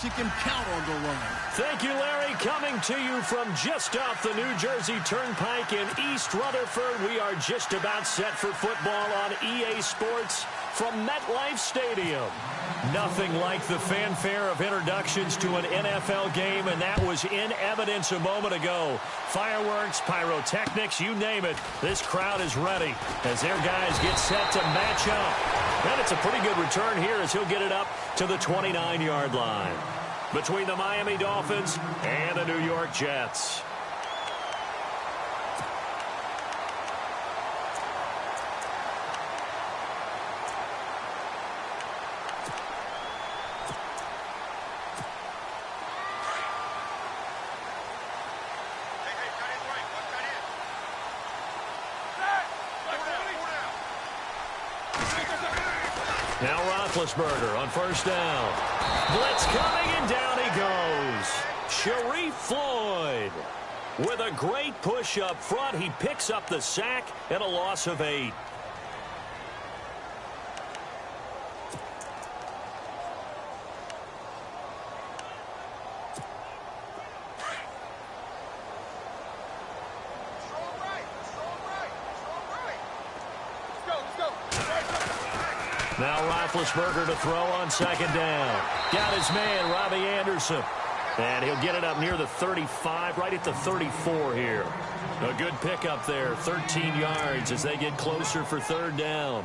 You can count on the run. Thank you, Larry. Coming to you from just off the New Jersey Turnpike in East Rutherford. We are just about set for football on EA Sports from MetLife Stadium. Nothing like the fanfare of introductions to an NFL game, and that was in evidence a moment ago. Fireworks, pyrotechnics, you name it. This crowd is ready as their guys get set to match up. And it's a pretty good return here as he'll get it up to the 29-yard line. Between the Miami Dolphins and the New York Jets. Now Roethlisberger on first down. Blitz coming, and down he goes. Sharif Floyd with a great push up front. He picks up the sack and a loss of 8. Now Roethlisberger to throw on second down. Got his man, Robbie Anderson. And he'll get it up near the 35, right at the 34 here. A good pickup there, 13 yards as they get closer for third down.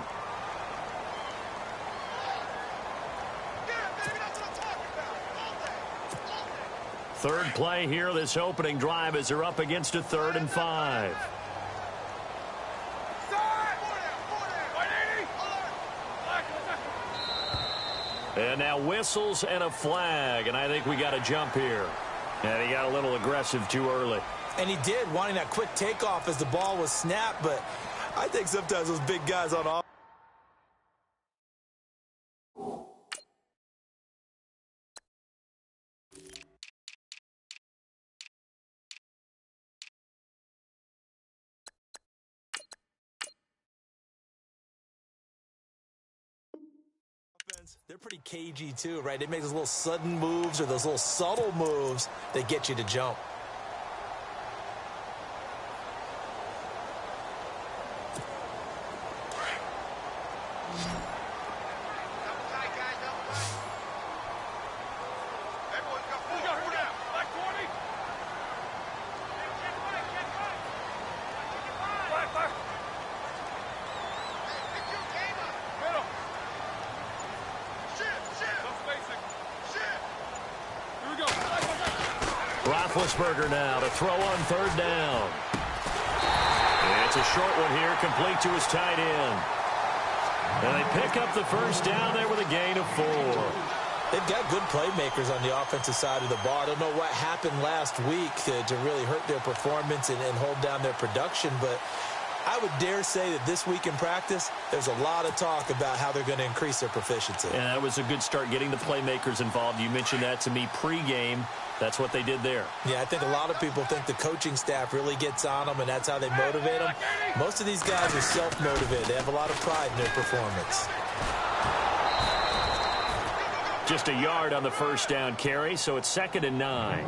Third play here, this opening drive as they're up against a 3rd and 5. And now whistles and a flag, and I think we got a jump here. And he got a little aggressive too early. And he did, wanting that quick takeoff as the ball was snapped, but I think sometimes those big guys on offense. They're pretty cagey too, right? They make those little sudden moves or those little subtle moves that get you to jump. Roethlisberger now to throw on third down. And it's a short one here, complete to his tight end. And they pick up the first down there with a gain of 4. They've got good playmakers on the offensive side of the ball. I don't know what happened last week to really hurt their performance and hold down their production, but I would dare say that this week in practice, there's a lot of talk about how they're going to increase their proficiency. And that was a good start, getting the playmakers involved. You mentioned that to me pregame. That's what they did there. Yeah, I think a lot of people think the coaching staff really gets on them, and that's how they motivate them. Most of these guys are self-motivated. They have a lot of pride in their performance. Just a yard on the first down carry, so it's 2nd and 9.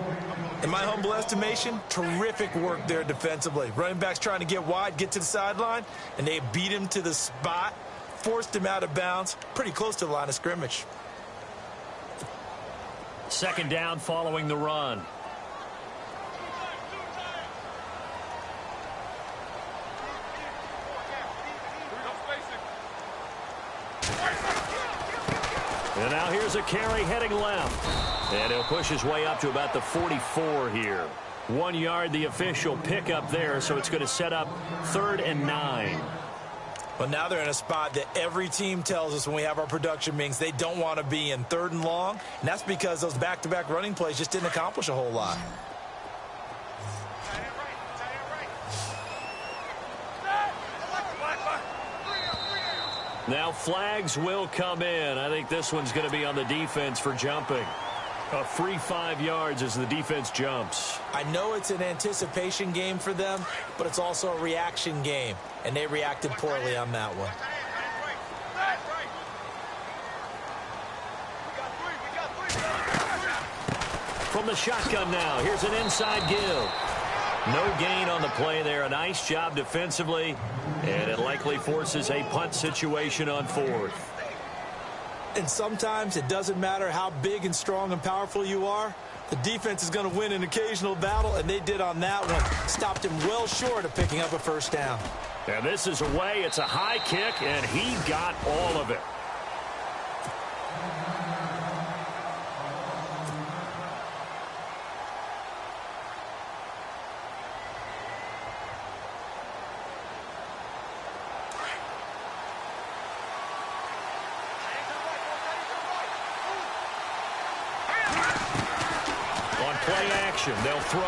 In my humble estimation, terrific work there defensively. Running backs trying to get wide, get to the sideline, and they beat him to the spot, forced him out of bounds, pretty close to the line of scrimmage. 2nd down following the run. And now here's a carry heading left. And he'll push his way up to about the 44 here. 1 yard, the official pickup there, so it's going to set up 3rd and 9. Well, now they're in a spot that every team tells us when we have our production meetings they don't want to be in, 3rd and long. And that's because those back-to-back running plays just didn't accomplish a whole lot. Now flags will come in. I think this one's going to be on the defense for jumping. A free 5 yards as the defense jumps. I know it's an anticipation game for them, but it's also a reaction game, and they reacted poorly on that one. from the shotgun now. Here's an inside give. No gain on the play there. A nice job defensively, and it likely forces a punt situation on fourth. And sometimes it doesn't matter how big and strong and powerful you are. The defense is going to win an occasional battle, and they did on that one. Stopped him well short of picking up a first down. And this is away. It's a high kick, and he got all of it. Play action. They'll throw.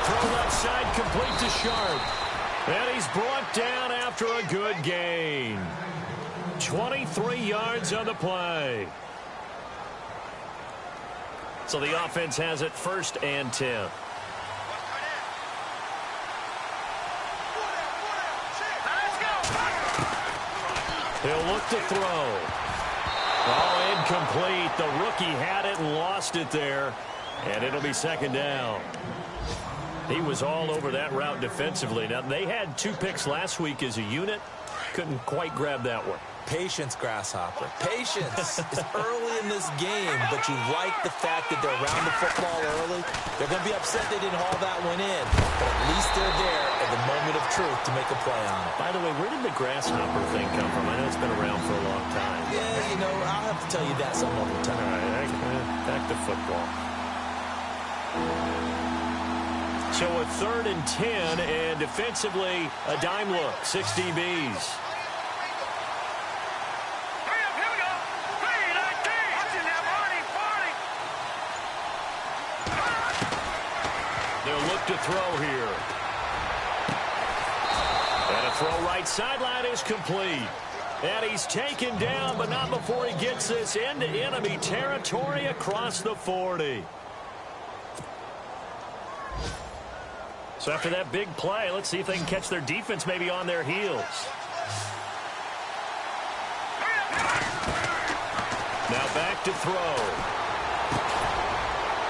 Throw left side, complete to Sharp. And he's brought down after a good gain. 23 yards on the play. So the offense has it 1st and 10. He'll look to throw. Oh, incomplete. The rookie had it and lost it there. And it'll be 2nd down. He was all over that route defensively. Now, they had 2 picks last week as a unit. Couldn't quite grab that one. Patience, Grasshopper. Patience. It's early in this game, but you like the fact that they're around the football early. They're going to be upset they didn't haul that one in, but at least they're there at the moment of truth to make a play on it. By the way, where did the Grasshopper thing come from? I know it's been around for a long time. Yeah, you know, I'll have to tell you that some other time. All right, back to football. So a 3rd and 10, and defensively, a dime look. 6 DBs. They'll look to throw here. And a throw right sideline is complete. And he's taken down, but not before he gets this into enemy territory across the 40. So after that big play, let's see if they can catch their defense maybe on their heels. Now back to throw.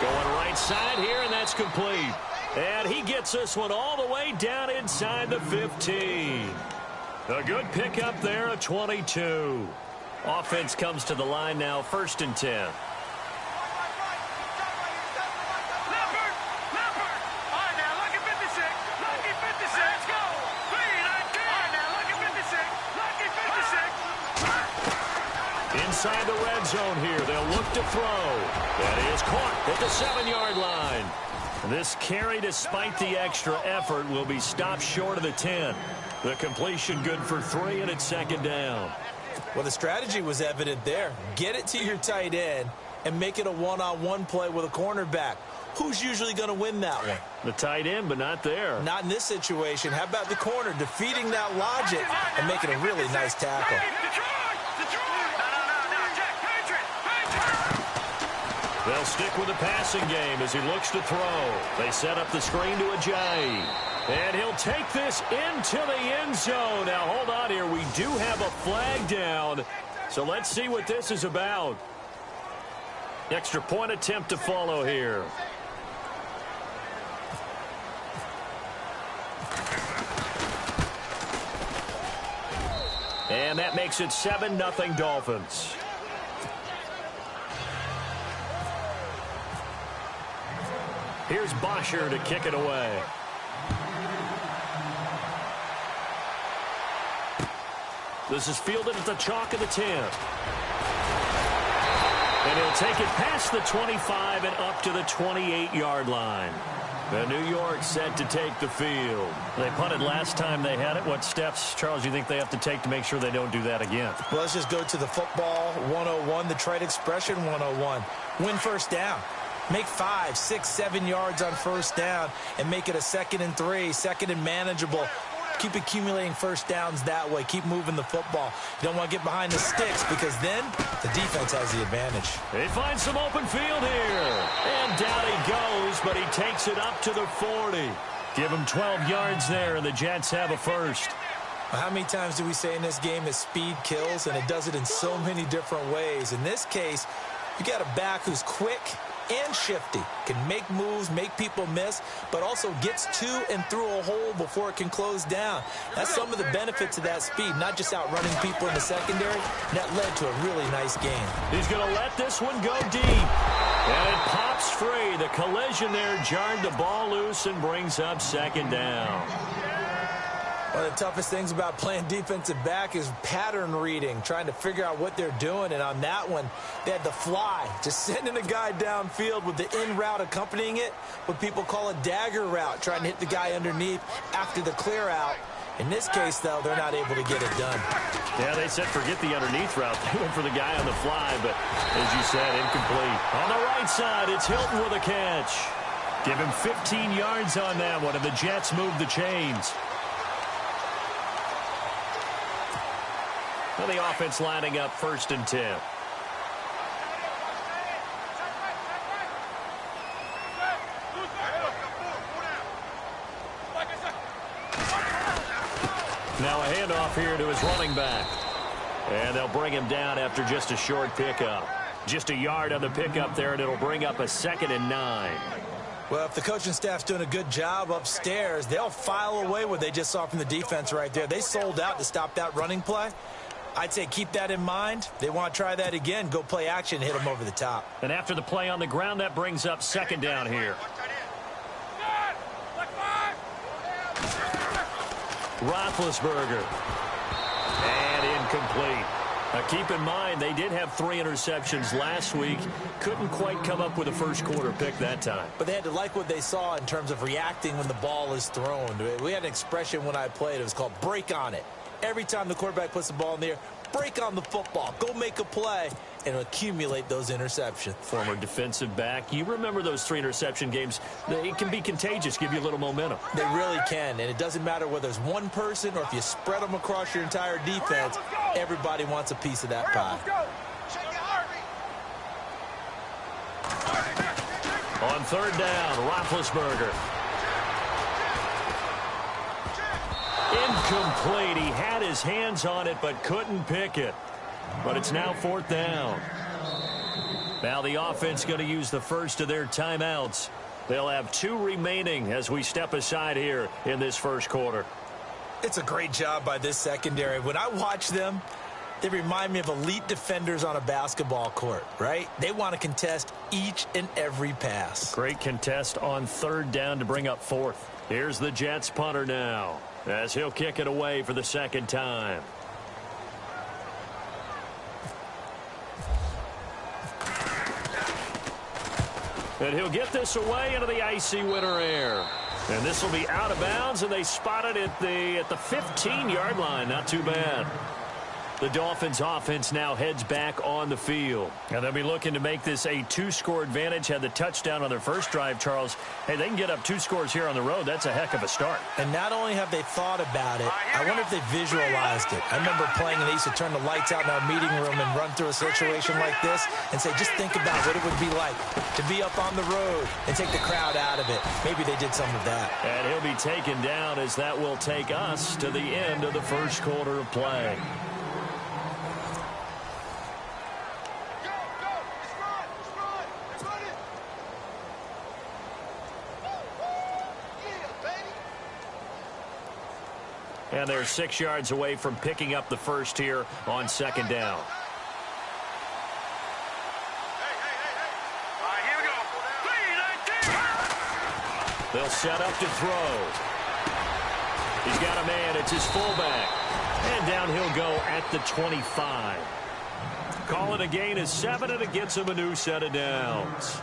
Going right side here, and that's complete. And he gets this one all the way down inside the 15. A good pickup there, a 22. Offense comes to the line now, 1st and 10. Inside the red zone here. They'll look to throw. That is caught at the 7-yard line. This carry, despite the extra effort, will be stopped short of the 10. The completion good for 3, and it's 2nd down. Well, the strategy was evident there. Get it to your tight end and make it a one-on-one play with a cornerback. Who's usually going to win that one? The tight end, but not there. Not in this situation. How about the corner defeating that logic and making a really nice tackle? They'll stick with the passing game as he looks to throw. They set up the screen to Ajayi. And he'll take this into the end zone. Now, hold on here. We do have a flag down. So let's see what this is about. Extra point attempt to follow here. And that makes it 7-0 Dolphins. Here's Bosher to kick it away. This is fielded at the chalk of the 10. And he'll take it past the 25 and up to the 28-yard line. The New York set to take the field. They punted last time they had it. What steps, Charles, do you think they have to take to make sure they don't do that again? Well, let's just go to the football 101, the trade expression 101. Win first down. Make 5, 6, 7 yards on first down and make it a 2nd and 3, 2nd and manageable. Keep accumulating first downs that way. Keep moving the football. You don't want to get behind the sticks because then the defense has the advantage. They find some open field here. And down he goes, but he takes it up to the 40. Give him 12 yards there, and the Jets have a first. Well, how many times do we say in this game that speed kills, and it does it in so many different ways? In this case, you got a back who's quick, and shifty. Can make moves, make people miss, but also gets to and through a hole before it can close down. That's some of the benefits of that speed, not just outrunning people in the secondary. And that led to a really nice game. He's going to let this one go deep. And it pops free. The collision there jarred the ball loose and brings up second down. One of the toughest things about playing defensive back is pattern reading, trying to figure out what they're doing. And on that one, they had the fly, just sending a guy downfield with the in route accompanying it, what people call a dagger route, trying to hit the guy underneath after the clear out. In this case, though, they're not able to get it done. Yeah, they said forget the underneath route. They went for the guy on the fly, but as you said, incomplete. On the right side, it's Hilton with a catch. Give him 15 yards on that one, and the Jets move the chains. Well, the offense lining up 1st and 10. Now a handoff here to his running back. And they'll bring him down after just a short pickup. Just a yard on the pickup there, and it'll bring up a 2nd and 9. Well, if the coaching staff's doing a good job upstairs, they'll file away what they just saw from the defense right there. They sold out to stop that running play. I'd say keep that in mind. They want to try that again. Go play action, hit them over the top. And after the play on the ground, that brings up 2nd down here. Roethlisberger. And incomplete. Now keep in mind, they did have 3 interceptions last week. Couldn't quite come up with a first quarter pick that time. But they had to like what they saw in terms of reacting when the ball is thrown. We had an expression when I played. It was called break on it. Every time the quarterback puts the ball in the air, break on the football. Go make a play and accumulate those interceptions. Former defensive back. You remember those 3 interception games. It can be contagious, give you a little momentum. They really can, and it doesn't matter whether it's one person or if you spread them across your entire defense. Everybody wants a piece of that pie. On 3rd down, Roethlisberger. Incomplete. He had his hands on it but couldn't pick it. But it's now 4th down. Now the offense going to use the first of their timeouts. They'll have 2 remaining as we step aside here in this first quarter. It's a great job by this secondary. When I watch them, they remind me of elite defenders on a basketball court, right? They want to contest each and every pass. Great contest on 3rd down to bring up 4th. Here's the Jets punter now, as he'll kick it away for the 2nd time. And he'll get this away into the icy winter air. And this will be out of bounds, and they spot it at the 15-yard line. Not too bad. The Dolphins offense now heads back on the field. And they'll be looking to make this a 2-score advantage. Had the touchdown on their first drive, Charles. Hey, they can get up 2 scores here on the road. That's a heck of a start. And not only have they thought about it, I wonder if they visualized it. I remember playing, and they used to turn the lights out in our meeting room and run through a situation like this and say, just think about what it would be like to be up on the road and take the crowd out of it. Maybe they did some of that. And he'll be taken down as that will take us to the end of the first quarter of play. And they're 6 yards away from picking up the first here on 2nd down. They'll set up to throw. He's got a man. It's his fullback. And down he'll go at the 25. Call it a gain of 7, and it gets him a new set of downs.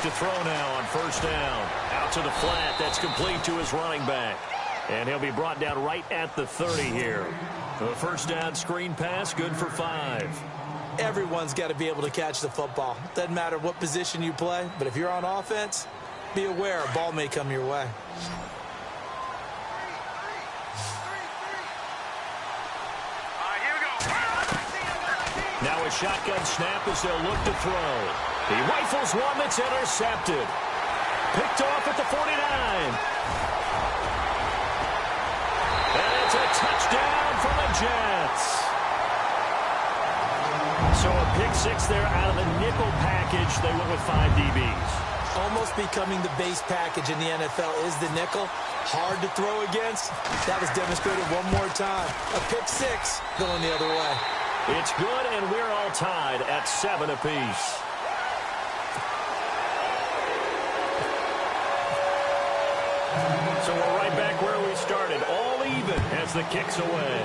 To throw now on 1st down. Out to the flat. That's complete to his running back. And he'll be brought down right at the 30 here. The 1st down screen pass, good for 5. Everyone's got to be able to catch the football. Doesn't matter what position you play, but if you're on offense, be aware a ball may come your way. Now a shotgun snap as they'll look to throw. He rifles one that's intercepted. Picked off at the 49. Jets. So a pick six there out of the nickel package. They went with 5 DBs. Almost becoming the base package in the NFL is the nickel. Hard to throw against. That was demonstrated one more time. A pick six going the other way. It's good, and we're all tied at 7 apiece. So we're right back where we started. All even as the kick's away.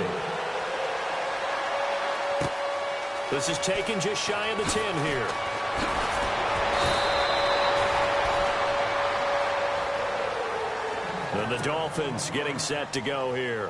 This is taken just shy of the 10 here. And the Dolphins getting set to go here.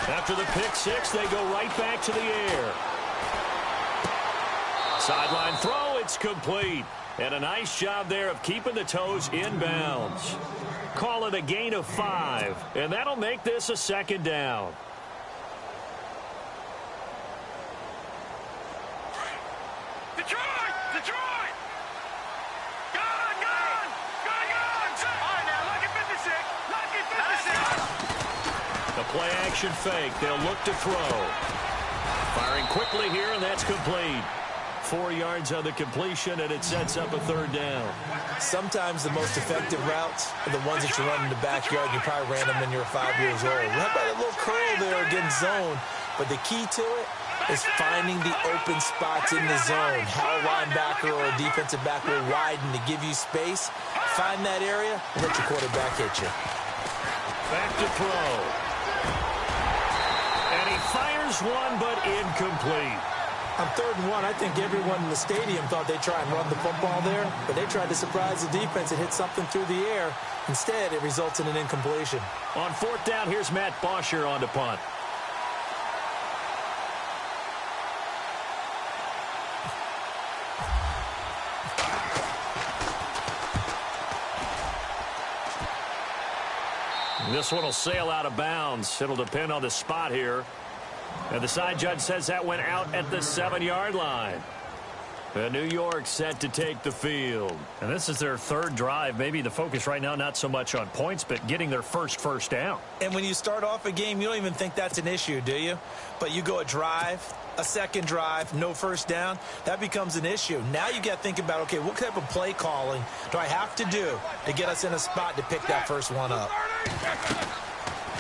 After the pick six, they go right back to the air. Sideline throw, it's complete. And a nice job there of keeping the toes in bounds. Call it a gain of 5, and that'll make this a second down. Detroit! Detroit! Gone! Gone! Gone! Gone! All right, now, look at 56. Look at 56. The play action fake. They'll look to throw. Firing quickly here, and that's complete. 4 yards on the completion, and it sets up a third down. Sometimes the most effective routes are the ones that you run in the backyard. You probably ran them when you were 5 years old. How about a little curl there against zone? But the key to it is finding the open spots in the zone. How a linebacker or a defensive back will widen to give you space. Find that area and let your quarterback hit you. Back to throw. And he fires one, but incomplete. On 3rd and 1, I think everyone in the stadium thought they'd try and run the football there, but they tried to surprise the defense and hit something through the air. Instead, it results in an incompletion. On 4th down, here's Matt Bosher on to punt. This one will sail out of bounds. It'll depend on the spot here. And the side judge says that went out at the 7-yard line. And New York set to take the field. And this is their 3rd drive. Maybe the focus right now not so much on points, but getting their first down. And when you start off a game, you don't even think that's an issue, do you? But you go a drive, a 2nd drive, no first down, that becomes an issue. Now you got to think about, okay, what type of play calling do I have to do to get us in a spot to pick that first one up?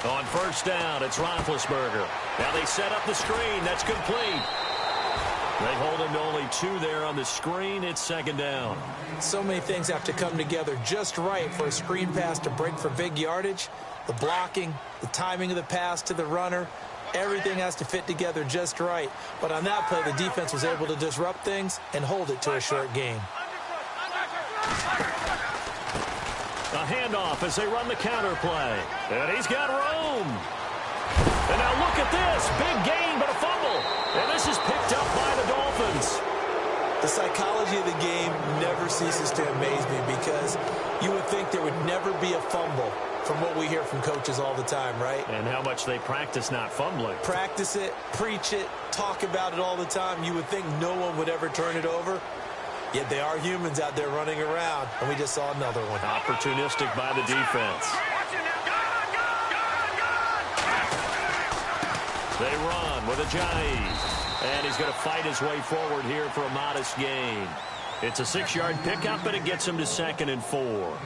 On 1st down, it's Roethlisberger. Now they set up the screen. That's complete. They hold him to only 2 there on the screen. It's 2nd down. So many things have to come together just right for a screen pass to break for big yardage. The blocking, the timing of the pass to the runner, everything has to fit together just right. But on that play, the defense was able to disrupt things and hold it to a short gain. A handoff as they run the counter play. And he's got room. And now look at this. Big gain, but a fumble. And this is picked up by the Dolphins. The psychology of the game never ceases to amaze me because you would think there would never be a fumble from what we hear from coaches all the time, right? And how much they practice not fumbling. Practice it, preach it, talk about it all the time. You would think no one would ever turn it over. Yet they are humans out there running around, and we just saw another one. Opportunistic by the defense. They run with Ajayi. And he's going to fight his way forward here for a modest gain. It's a 6-yard pickup, and it gets him to 2nd and 4.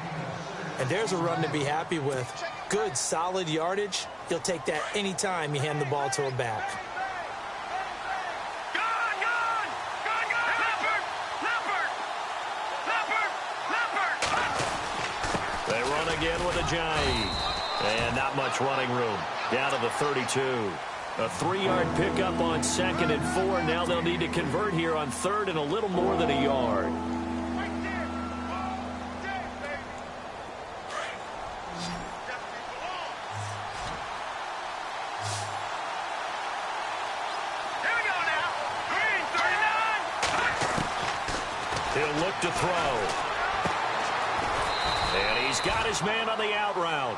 And there's a run to be happy with. Good, solid yardage. You'll take that any time you hand the ball to a back. They run again with Ajayi. And not much running room. Down to the 32. A 3-yard pickup on 2nd and 4. Now they'll need to convert here on 3rd and a little more than a yard. He'll look to throw. And he's got his man on the out route.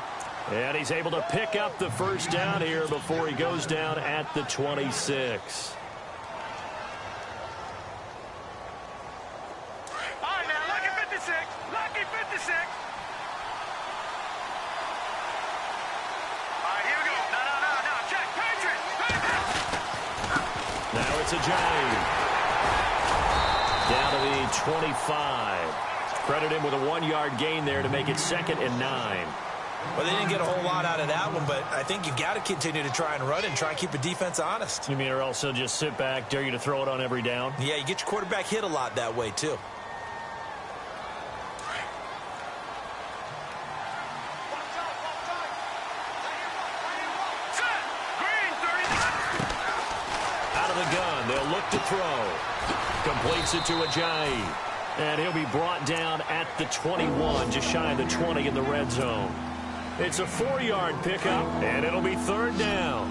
And he's able to pick up the first down here before he goes down at the 26. All right, now, lucky 56. Lucky 56. All right, here we go. No. Check. Patriot. Now it's a Giant. Down to the 25. Credit him with a 1-yard gain there to make it 2nd and 9. Well, they didn't get a whole lot out of that one, but I think you've got to continue to try and run and try and keep the defense honest. You mean or also just sit back, dare you to throw it on every down? Yeah, you get your quarterback hit a lot that way, too. Set. Green, 30. Out of the gun, they'll look to throw. Completes it to Ajayi. And he'll be brought down at the 21, just shy of the 20 in the red zone. It's a 4-yard pickup, and it'll be 3rd down.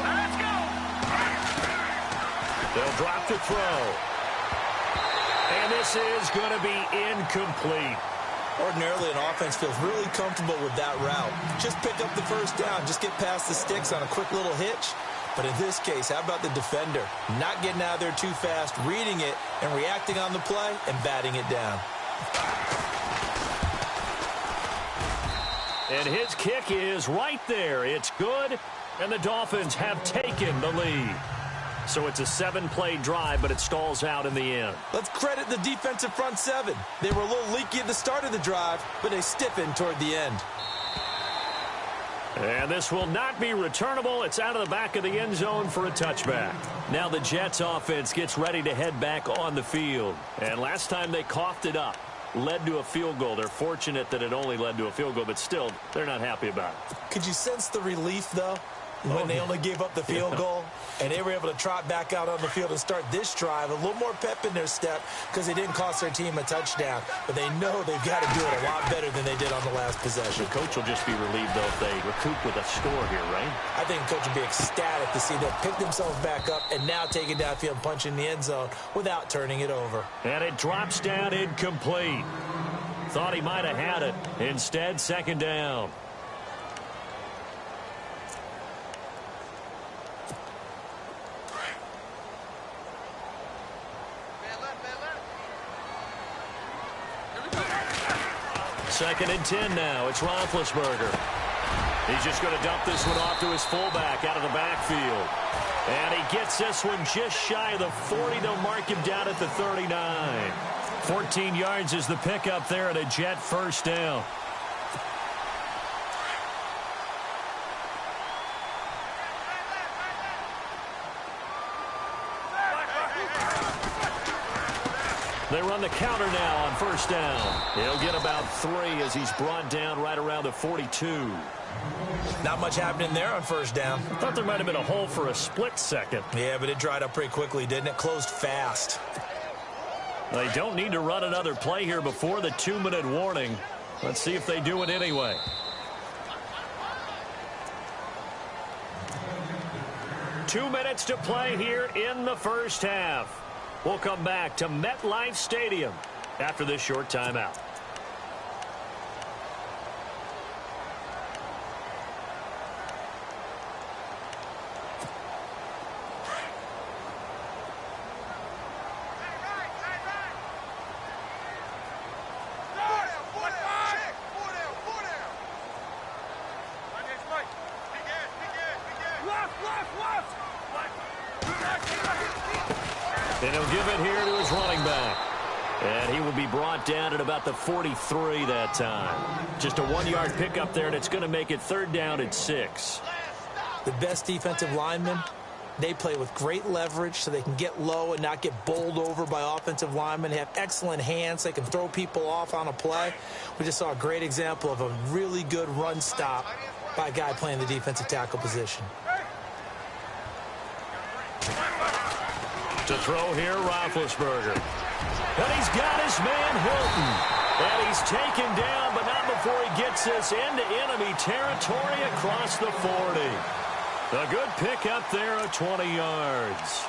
Let's go. They'll drop to throw. And this is going to be incomplete. Ordinarily, an offense feels really comfortable with that route. Just pick up the first down. Just get past the sticks on a quick little hitch. But in this case, how about the defender? Not getting out of there too fast, reading it, and reacting on the play, and batting it down. And his kick is right there. It's good, and the Dolphins have taken the lead. So it's a 7-play drive, but it stalls out in the end. Let's credit the defensive front seven. They were a little leaky at the start of the drive, but they stiffened toward the end. And this will not be returnable. It's out of the back of the end zone for a touchback. Now the Jets offense gets ready to head back on the field. And last time they coughed it up, led to a field goal. They're fortunate that it only led to a field goal, but still, they're not happy about it. Could you sense the relief, though, when they only gave up the field goal? And they were able to trot back out on the field and start this drive. A little more pep in their step because they didn't cost their team a touchdown. But they know they've got to do it a lot better than they did on the last possession. The coach will just be relieved, though, if they recoup with a score here, right? I think the coach will be ecstatic to see them pick themselves back up and now take it downfield and punch in the end zone without turning it over. And it drops down incomplete. Thought he might have had it. Instead, 2nd down. Second and 10 now. It's Roethlisberger. He's just going to dump this one off to his fullback out of the backfield. And he gets this one just shy of the 40. They'll mark him down at the 39. 14 yards is the pickup there at a Jet first down. They run the counter now on first down. He'll get about 3 as he's brought down right around the 42. Not much happening there on first down. Thought there might have been a hole for a split second. Yeah, but it dried up pretty quickly, didn't it? Closed fast. They don't need to run another play here before the 2-minute warning. Let's see if they do it anyway. Two minutes to play here in the first half. We'll come back to MetLife Stadium after this short timeout. And he'll give it here to his running back. And he will be brought down at about the 43 that time. Just a 1-yard pickup there, and it's going to make it 3rd down at 6. The best defensive linemen, they play with great leverage so they can get low and not get bowled over by offensive linemen. They have excellent hands. They can throw people off on a play. We just saw a great example of a really good run stop by a guy playing the defensive tackle position. To throw here, Roethlisberger. And he's got his man, Hilton. And he's taken down, but not before he gets this into enemy territory across the 40. A good pickup there of 20 yards.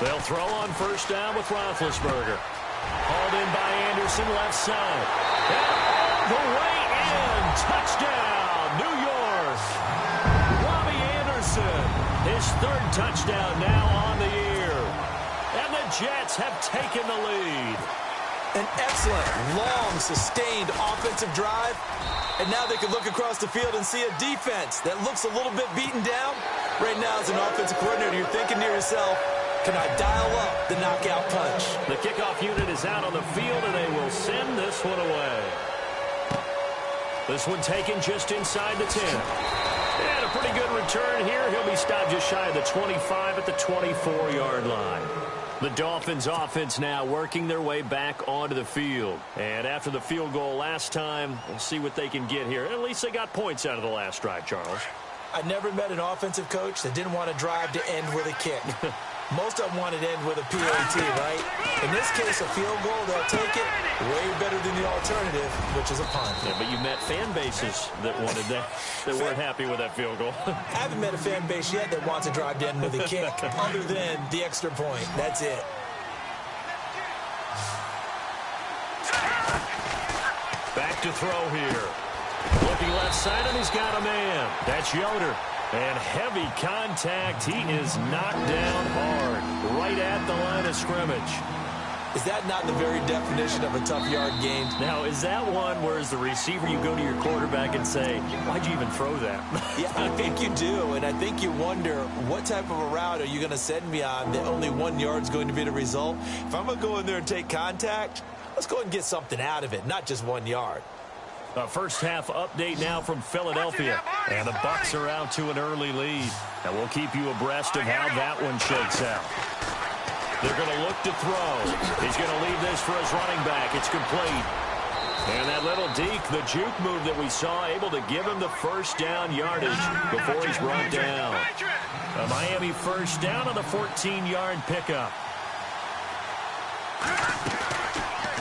They'll throw on first down with Roethlisberger. Hauled in by Anderson, left side. And all the way in. Touchdown, New York. Robbie Anderson, his third touchdown now on the year. And the Jets have taken the lead. An excellent, long, sustained offensive drive. And now they can look across the field and see a defense that looks a little bit beaten down. Right now, as an offensive coordinator, you're thinking to yourself, can I dial up the knockout punch? The kickoff unit is out on the field, and they will send this one away. This one taken just inside the 10. And a pretty good return here. He'll be stopped just shy of the 25 at the 24-yard line. The Dolphins offense now working their way back onto the field. And after the field goal last time, we'll see what they can get here. At least they got points out of the last drive, Charles. I never met an offensive coach that didn't want to drive to end with a kick. Most of them wanted to end with a PAT, right? In this case, a field goal, they'll take it way better than the alternative, which is a punt. Yeah, but you met fan bases that wanted that, that weren't happy with that field goal. I haven't met a fan base yet that wants to drive to end with a kick other than the extra point. That's it. Back to throw here. Looking left side, and he's got a man. That's Yoder. And heavy contact. He is knocked down hard, right at the line of scrimmage. Is that not the very definition of a tough yard gain? Now, is that one where as the receiver you go to your quarterback and say, why'd you even throw that? Yeah, I think you do, and I think you wonder, what type of a route are you going to send me on that only 1 yard's going to be the result? If I'm going to go in there and take contact, let's go and get something out of it, not just 1 yard. A first half update now from Philadelphia. And the Bucs are out to an early lead. And we'll keep you abreast of how that one shakes out. They're going to look to throw. He's going to leave this for his running back. It's complete. And that little deke, the juke move that we saw, able to give him the first down yardage before he's brought down. A Miami first down on the 14-yard pickup.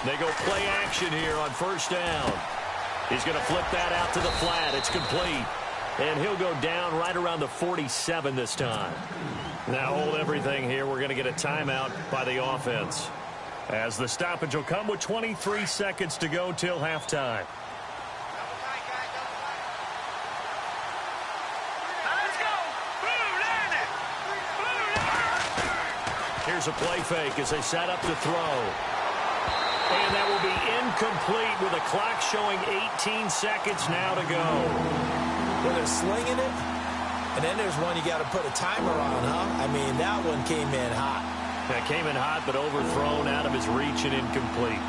They go play action here on first down. He's going to flip that out to the flat. It's complete. And he'll go down right around the 47 this time. Now hold everything here. We're going to get a timeout by the offense. As the stoppage will come with 23 seconds to go till halftime. Let's go. Blue line it. Blue line. Here's a play fake as they set up to throw. And that will be incomplete with a clock showing 18 seconds now to go. Well, they're slinging it, and then there's one you got to put a timer on, huh? I mean, that one came in hot. That came in hot, but overthrown out of his reach and incomplete.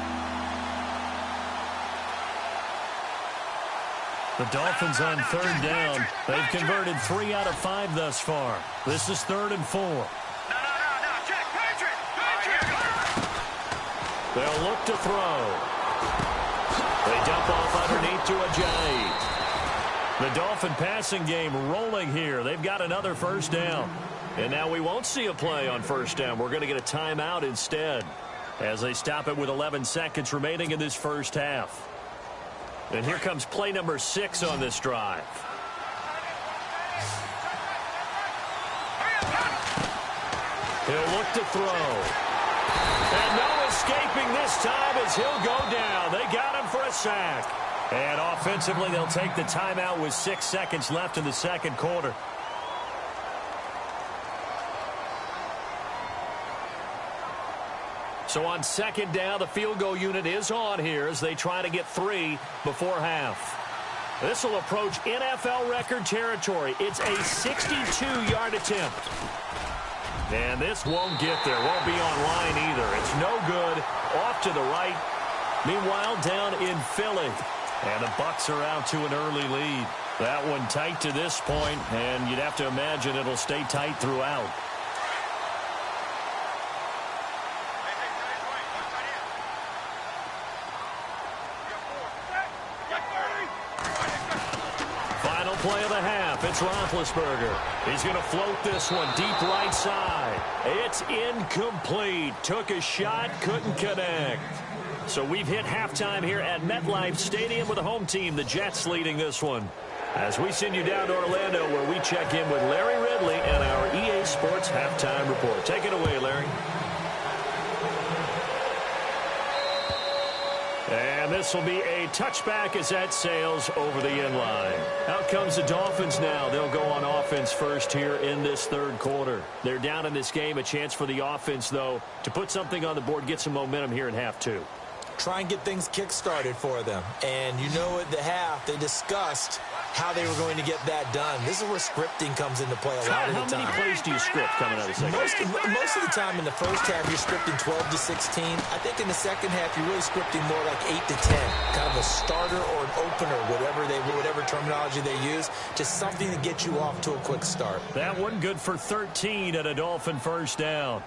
The Dolphins on third down. They've converted 3 out of 5 thus far. This is 3rd and 4. They'll look to throw. They dump off underneath to Ajayi. The Dolphin passing game rolling here. They've got another first down. And now we won't see a play on first down. We're going to get a timeout instead as they stop it with 11 seconds remaining in this first half. And here comes play number 6 on this drive. He'll look to throw. And no escaping this time as he'll go down. They got him for a sack. And offensively, they'll take the timeout with 6 seconds left in the second quarter. So on second down, the field goal unit is on here as they try to get 3 before half. This will approach NFL record territory. It's a 62-yard attempt. And this won't get there. Won't be on line either. It's no good. Off to the right. Meanwhile, down in Philly. And the Bucs are out to an early lead. That one tight to this point, and you'd have to imagine it'll stay tight throughout. Final play of the half. It's Roethlisberger. He's going to float this one deep right side. It's incomplete. Took a shot, couldn't connect. So we've hit halftime here at MetLife Stadium with the home team, the Jets, leading this one. As we send you down to Orlando, where we check in with Larry Ridley and our EA Sports Halftime Report. Take it away, Larry. And this will be a touchback as that sails over the end line. Out comes the Dolphins now. They'll go on offense first here in this third quarter. They're down in this game. A chance for the offense, though, to put something on the board, get some momentum here in half two. Try and get things kick-started for them. And you know at the half, they discussed how they were going to get that done. This is where scripting comes into play a lot of the time. How many plays do you script coming out of the second half? Most of the time in the first half, you're scripting 12 to 16. I think in the second half, you're really scripting more like 8 to 10. Kind of a starter or an opener, whatever terminology they use. Just something to get you off to a quick start. That one good for 13 at a Dolphin first down.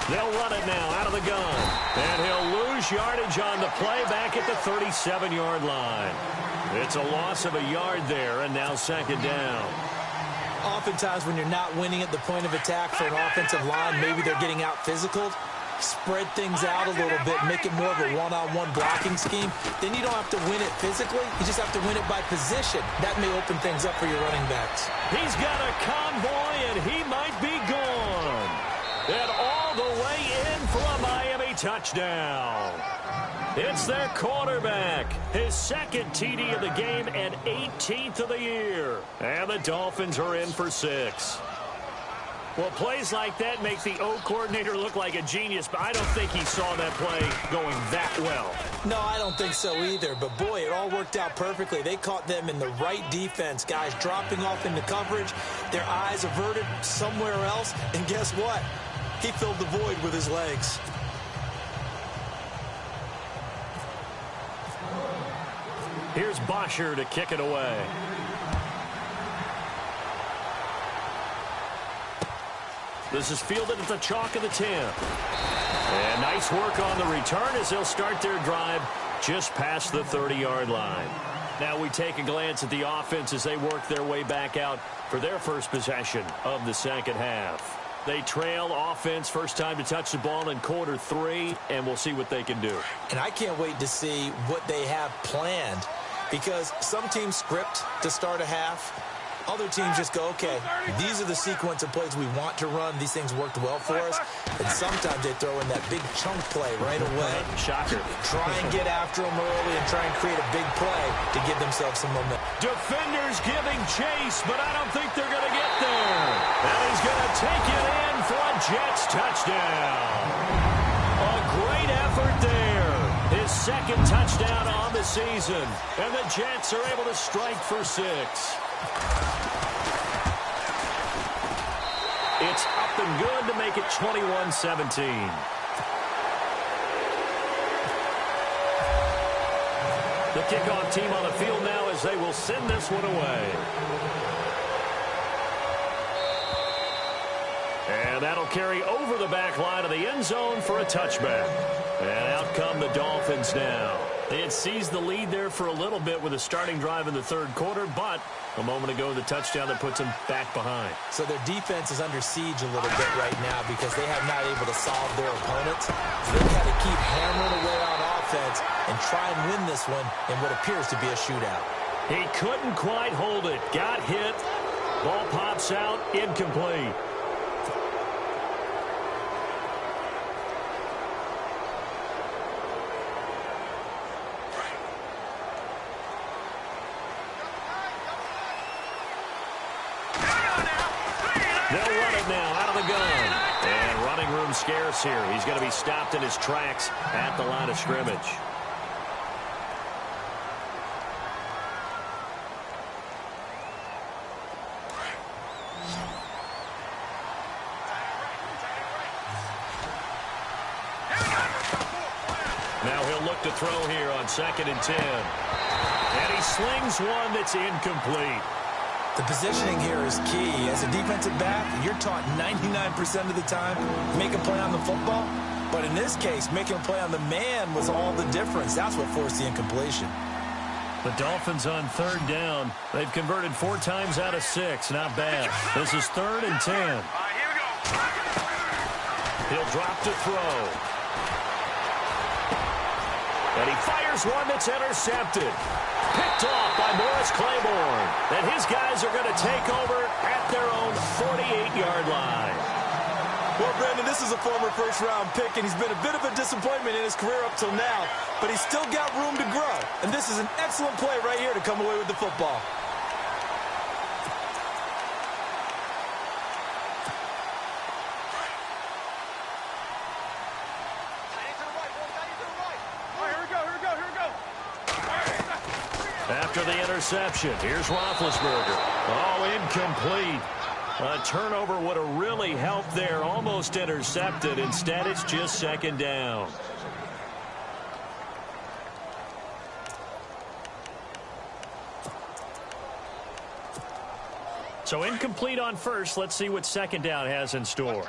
They'll run it now out of the gun. And he'll lose yardage on the play back at the 37-yard line. It's a loss of a yard there, and now second down. Oftentimes when you're not winning at the point of attack for an offensive line, maybe they're getting out physical. Spread things out a little bit, make it more of a one-on-one blocking scheme. Then you don't have to win it physically. You just have to win it by position. That may open things up for your running backs. He's got a convoy, and he might be gone. And all the way in for a Miami touchdown. It's their quarterback. His second TD of the game and 18th of the year. And the Dolphins are in for 6. Well, plays like that make the O coordinator look like a genius, but I don't think he saw that play going that well. No, I don't think so either. But, boy, it all worked out perfectly. They caught them in the right defense. Guys dropping off into coverage, their eyes averted somewhere else. And guess what? He filled the void with his legs. Here's Bosher to kick it away. This is fielded at the chalk of the 10. And nice work on the return as they'll start their drive just past the 30-yard line. Now we take a glance at the offense as they work their way back out for their first possession of the second half. They trail offense, first time to touch the ball in quarter 3, and we'll see what they can do. And I can't wait to see what they have planned, because some teams script to start a half. Other teams just go, okay, these are the sequence of plays we want to run. These things worked well for us. And sometimes they throw in that big chunk play right away. Shocker. Try and get after them early and try and create a big play to give themselves some momentum. Defenders giving chase, but I don't think they're going to get there. And he's going to take it in for a Jets touchdown. A great effort there. His second touchdown on the season. And the Jets are able to strike for 6. It's up and good to make it 21-17. The kickoff team on the field now as they will send this one away. And that'll carry over the back line of the end zone for a touchback. And out come the Dolphins now. They had seized the lead there for a little bit with a starting drive in the third quarter, but a moment ago the touchdown that puts them back behind. So their defense is under siege a little bit right now because they have not able to solve their opponents. So they've got to keep hammering away on offense and try and win this one in what appears to be a shootout. He couldn't quite hold it. Got hit. Ball pops out. Incomplete. They'll run it now out of the gun. And running room scarce here. He's going to be stopped in his tracks at the line of scrimmage. Now he'll look to throw here on 2nd and 10. And he slings one that's incomplete. The positioning here is key. As a defensive back, you're taught 99% of the time, make a play on the football, But in this case, making a play on the man was all the difference. That's what forced the incompletion. The Dolphins on third down. They've converted 4 times out of 6. Not bad. This is 3rd and 10. All right, here we go. He'll drop to throw. And he fires one that's intercepted. Picked off by Morris Claiborne. And his guys are going to take over at their own 48-yard line. Well, Brandon, this is a former first-round pick, and he's been a bit of a disappointment in his career up till now, but he's still got room to grow. And this is an excellent play right here to come away with the football. After the interception, here's Roethlisberger. Oh, incomplete. A turnover would have really helped there. Almost intercepted. Instead, it's just 2nd down. So incomplete on first. Let's see what 2nd down has in store.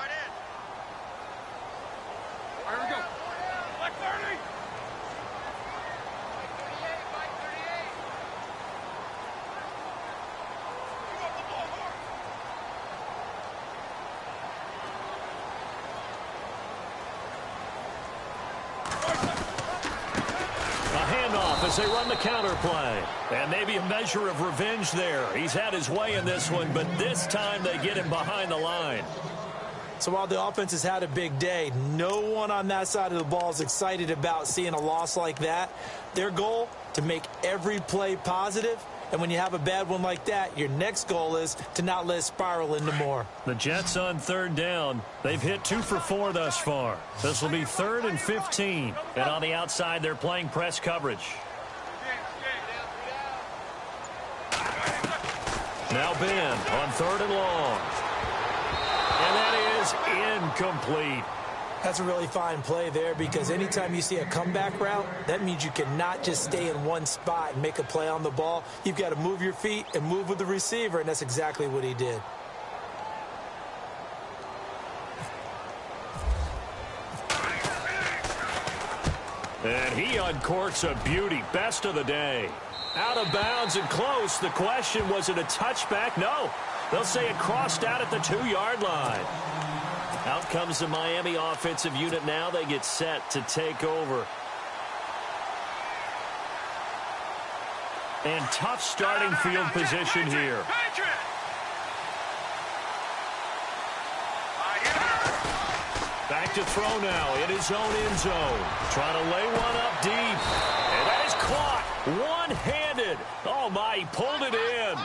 As they run the counter play. And maybe a measure of revenge there. He's had his way in this one, but this time they get him behind the line. So while the offense has had a big day, no one on that side of the ball is excited about seeing a loss like that. Their goal, to make every play positive. And when you have a bad one like that, your next goal is to not let it spiral into more. The Jets on 3rd down. They've hit 2 for 4 thus far. This will be 3rd and 15. And on the outside, they're playing press coverage. Now Ben on 3rd and long. And that is incomplete. That's a really fine play there, because anytime you see a comeback route, that means you cannot just stay in one spot and make a play on the ball. You've got to move your feet and move with the receiver, and that's exactly what he did. And he uncorks a beauty. Best of the day. Out of bounds and close. The question, was it a touchback? No. They'll say it crossed out at the 2-yard line. Out comes the Miami offensive unit now. They get set to take over. And tough starting field position here. Back to throw now in his own end zone. Trying to lay one up deep. And that is caught one-handed. Oh, my, he pulled it in.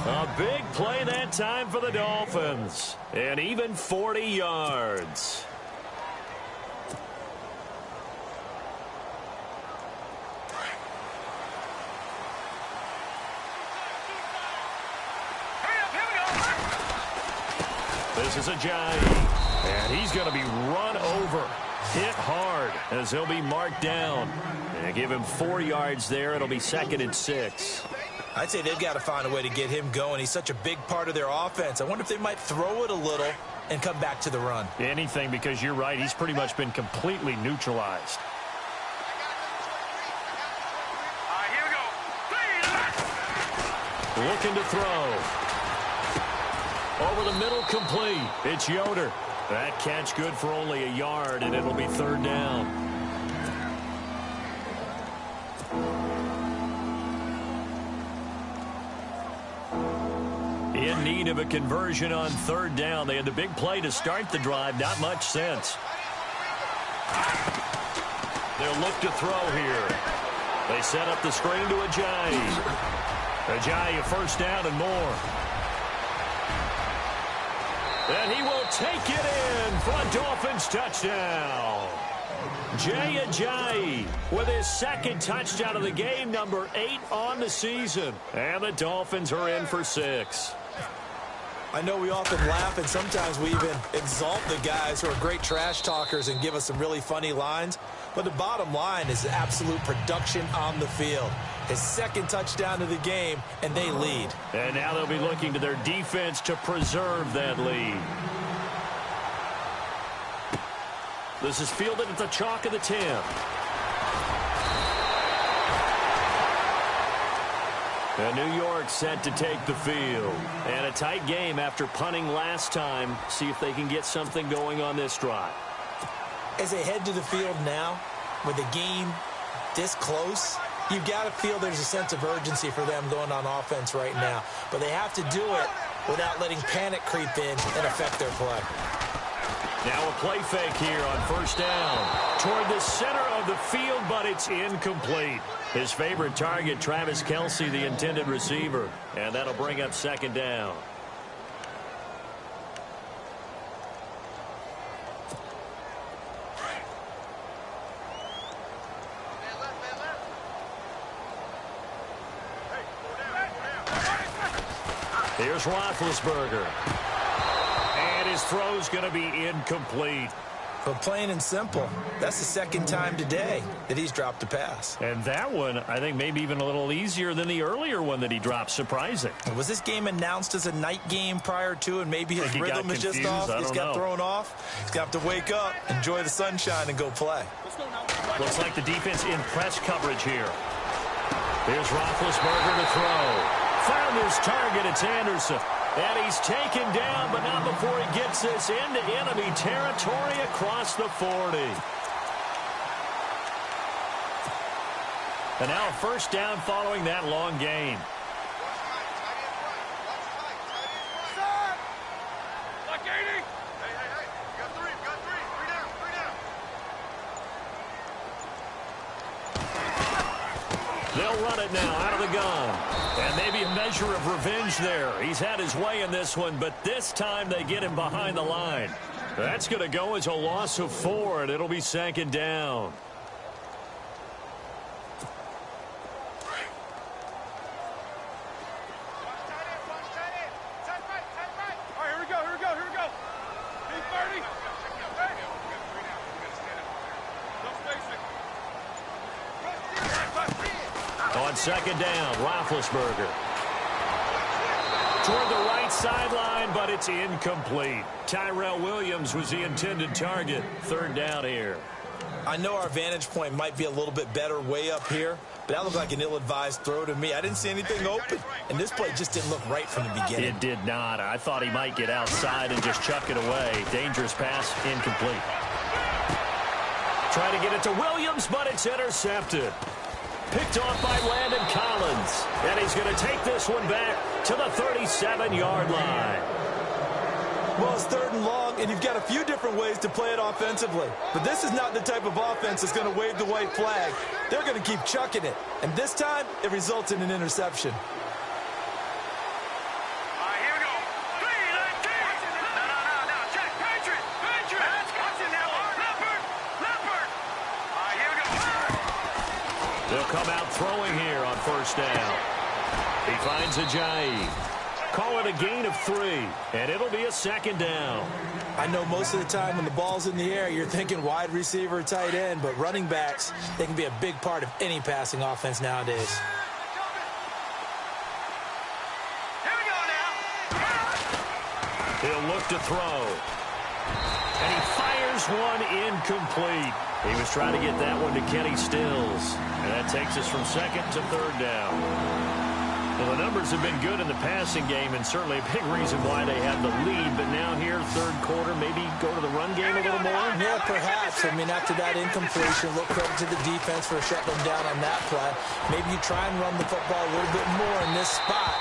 A big play that time for the Dolphins. And even 40 yards. This is Ajayi. And he's going to be run over. Hit hard as he'll be marked down. And give him 4 yards there. It'll be 2nd and 6. I'd say they've got to find a way to get him going. He's such a big part of their offense. I wonder if they might throw it a little and come back to the run. Anything, because you're right. He's pretty much been completely neutralized. Here we go. Looking to throw. Over the middle, complete. It's Yoder. That catch good for only a yard, and it'll be 3rd down. In need of a conversion on 3rd down. They had the big play to start the drive. Not much sense. They'll look to throw here. They set up the screen to Ajayi. Ajayi, a 1st down and more. And he will take it in for a Dolphins touchdown. Jay Ajayi with his 2nd touchdown of the game, number 8 on the season. And the Dolphins are in for 6. I know we often laugh, and sometimes we even exalt the guys who are great trash talkers and give us some really funny lines. But the bottom line is absolute production on the field. His 2nd touchdown of the game, and they lead. And now they'll be looking to their defense to preserve that lead. This is fielded at the chalk of the 10. And New York set to take the field. And a tight game after punting last time. See if they can get something going on this drive. As they head to the field now, with the game this close, you've got to feel there's a sense of urgency for them going on offense right now. But they have to do it without letting panic creep in and affect their play. Now a play fake here on first down. Toward the center of the field, but it's incomplete. His favorite target, Travis Kelce, the intended receiver. And that'll bring up second down. Here's Roethlisberger. And his throw's going to be incomplete. But plain and simple, that's the second time today that he's dropped a pass. And that one, I think, maybe even a little easier than the earlier one that he dropped. Surprising. Was this game announced as a night game prior to, and maybe his rhythm is just off? He's got thrown off. He's got to wake up, enjoy the sunshine, and go play. Looks like the defense in press coverage here. Here's Roethlisberger to throw. Found his target. It's Anderson. And he's taken down, but not before he gets this into enemy territory across the 40. And now a first down following that long gain. They'll run it now out of the gun. And maybe a measure of revenge there. He's had his way in this one, but this time they get him behind the line. That's going to go as a loss of 4, and it'll be second down. On second down, Roethlisberger. Toward the right sideline, but it's incomplete. Tyrell Williams was the intended target. Third down here. I know our vantage point might be a little bit better way up here, but that looked like an ill-advised throw to me. I didn't see anything open, and this play just didn't look right from the beginning. It did not. I thought he might get outside and just chuck it away. Dangerous pass, incomplete. Trying to get it to Williams, but it's intercepted. Picked off by Landon Collins. And he's going to take this one back to the 37-yard line. Well, it's third and long, and you've got a few different ways to play it offensively. But this is not the type of offense that's going to wave the white flag. They're going to keep chucking it. And this time, it results in an interception. They'll come out throwing here on first down. He finds Ajayi. Call it a gain of 3, and it'll be a second down. I know most of the time when the ball's in the air, you're thinking wide receiver, tight end, but running backs, they can be a big part of any passing offense nowadays. Here we go now. He'll look to throw. And he fires one incomplete. He was trying to get that one to Kenny Stills. And that takes us from second to third down. Well, the numbers have been good in the passing game, and certainly a big reason why they have the lead. But now here, third quarter, maybe go to the run game a little more? Yeah, perhaps. I mean, after that incompletion, a little credit to the defense for shutting them down on that play. Maybe you try and run the football a little bit more in this spot.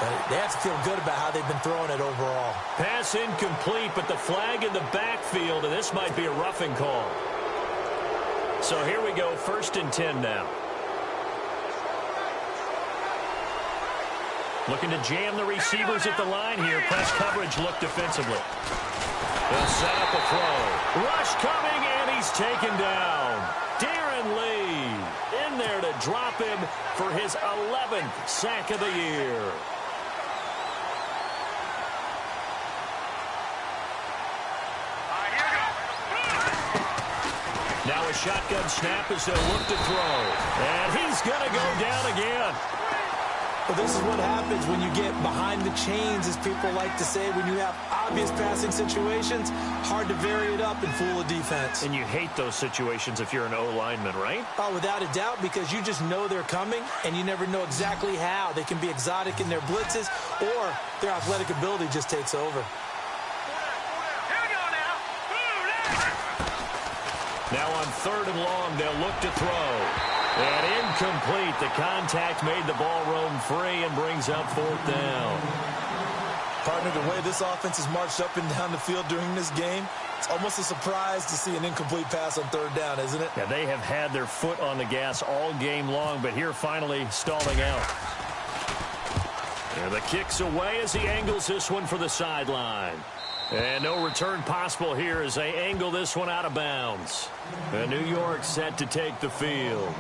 But they have to feel good about how they've been throwing it overall. Pass incomplete, but the flag in the backfield, and this might be a roughing call. So here we go, 1st and 10 now. Looking to jam the receivers at the line here. Press coverage look defensively. They'll set up a throw. Rush coming, and he's taken down. Darren Lee in there to drop him for his 11th sack of the year. Now a shotgun snap as they'll look to throw. And he's going to go down again. Well, this is what happens when you get behind the chains, as people like to say. When you have obvious passing situations, hard to vary it up and fool a defense. And you hate those situations if you're an O-lineman, right? Oh, without a doubt, because you just know they're coming, and you never know exactly how. They can be exotic in their blitzes, or their athletic ability just takes over. Here we go now. Now on 3rd and long, they'll look to throw. And incomplete. The contact made the ball roam free and brings up 4th down. Partner, the way this offense has marched up and down the field during this game, it's almost a surprise to see an incomplete pass on 3rd down, isn't it? Yeah, they have had their foot on the gas all game long, but here finally stalling out. And the kick's away as he angles this one for the sideline. And no return possible here as they angle this one out of bounds. And New York set to take the field.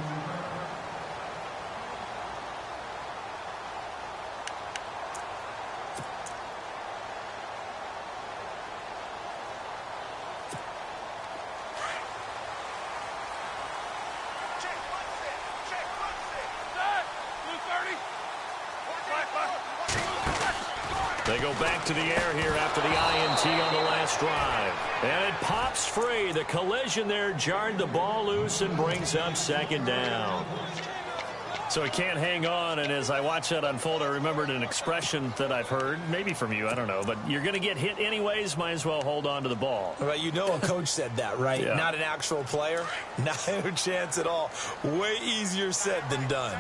They go back to the air here after the INT on the last drive. And it pops free. The collision there jarred the ball loose and brings up 2nd down. So he can't hang on, and as I watch that unfold, I remembered an expression that I've heard, maybe from you, I don't know, but you're going to get hit anyways, might as well hold on to the ball. Right, you know a coach said that, right? Yeah. Not an actual player. Not a chance at all. Way easier said than done.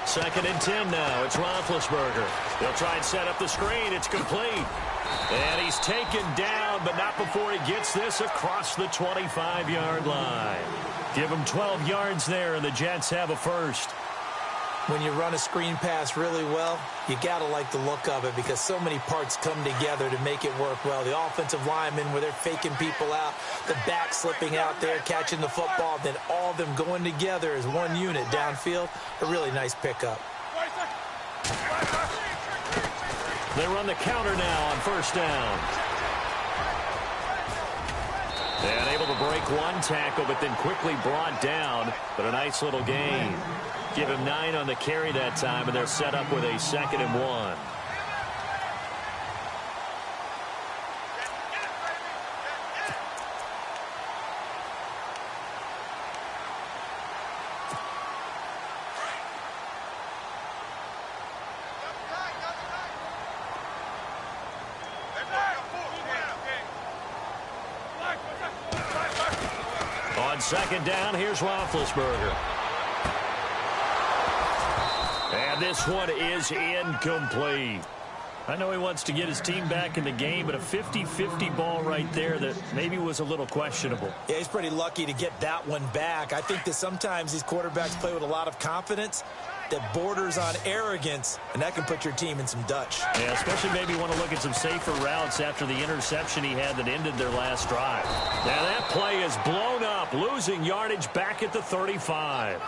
2nd and 10 now. It's Roethlisberger. He'll try and set up the screen. It's complete. And he's taken down, but not before he gets this across the 25-yard line. Give him 12 yards there, and the Jets have a first. When you run a screen pass really well, you got to like the look of it because so many parts come together to make it work well. The offensive linemen, where they're faking people out, the back slipping out there, catching the football, then all of them going together as one unit downfield. A really nice pickup. They run the counter now on 1st down. And able to break one tackle, but then quickly brought down. But a nice little gain. Give him 9 on the carry that time, and they're set up with a 2nd and 1. On 2nd down, here's Roethlisberger. And this one is incomplete. I know he wants to get his team back in the game, but a 50-50 ball right there that maybe was a little questionable. Yeah, he's pretty lucky to get that one back. I think that sometimes these quarterbacks play with a lot of confidence that borders on arrogance, and that can put your team in some Dutch. Yeah, especially maybe want to look at some safer routes after the interception he had that ended their last drive. Now that play is blown up, losing yardage back at the 35.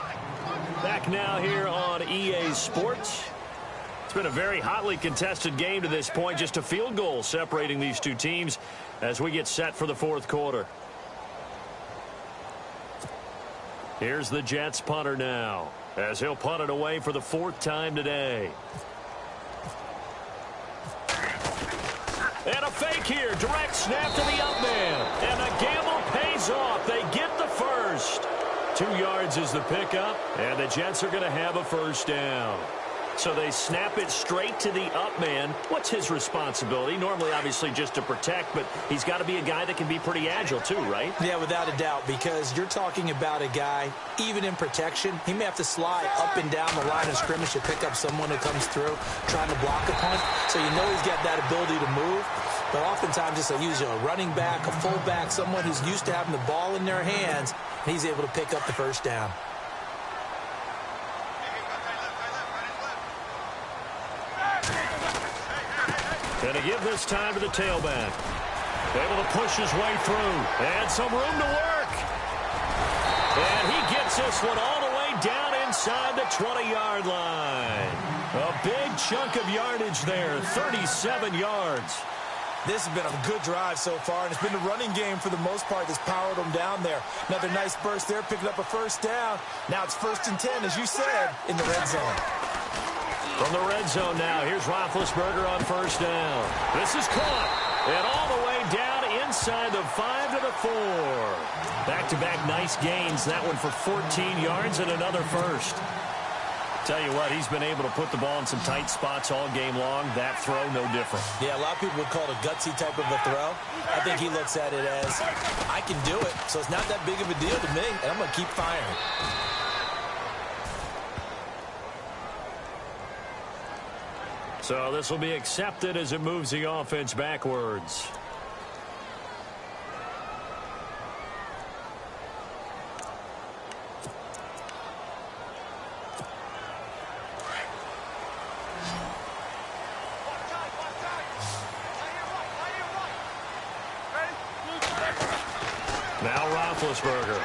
Back now here on EA Sports. It's been a very hotly contested game to this point. Just a field goal separating these two teams as we get set for the 4th quarter. Here's the Jets punter now, as he'll punt it away for the 4th time today. And a fake here. Direct snap to the up man. And the gamble pays off. They get the first. 2 yards is the pickup, and the Jets are going to have a 1st down. So they snap it straight to the up man. What's his responsibility? Normally, obviously, just to protect, but he's got to be a guy that can be pretty agile too, right? Yeah, without a doubt, because you're talking about a guy, even in protection, he may have to slide up and down the line of scrimmage to pick up someone who comes through trying to block a punt. So you know he's got that ability to move. But oftentimes, just use a running back, a fullback, someone who's used to having the ball in their hands, and he's able to pick up the 1st down. Going to give this time to the tailback. Able to push his way through. And some room to work. And he gets this one all the way down inside the 20-yard line. A big chunk of yardage there, 37 yards. This has been a good drive so far, and it's been the running game for the most part that's powered them down there. Another nice burst there, picking up a first down. Now it's 1st and 10, as you said, in the red zone. From the red zone now, here's Roethlisberger on 1st down. This is caught, and all the way down inside the 5 to the 4. Back-to-back nice gains. That one for 14 yards and another first. Tell you what, he's been able to put the ball in some tight spots all game long. That throw, no different. Yeah, a lot of people would call it a gutsy type of a throw. I think he looks at it as, I can do it, so it's not that big of a deal to me, and I'm going to keep firing. So this will be accepted as it moves the offense backwards. Now Roethlisberger.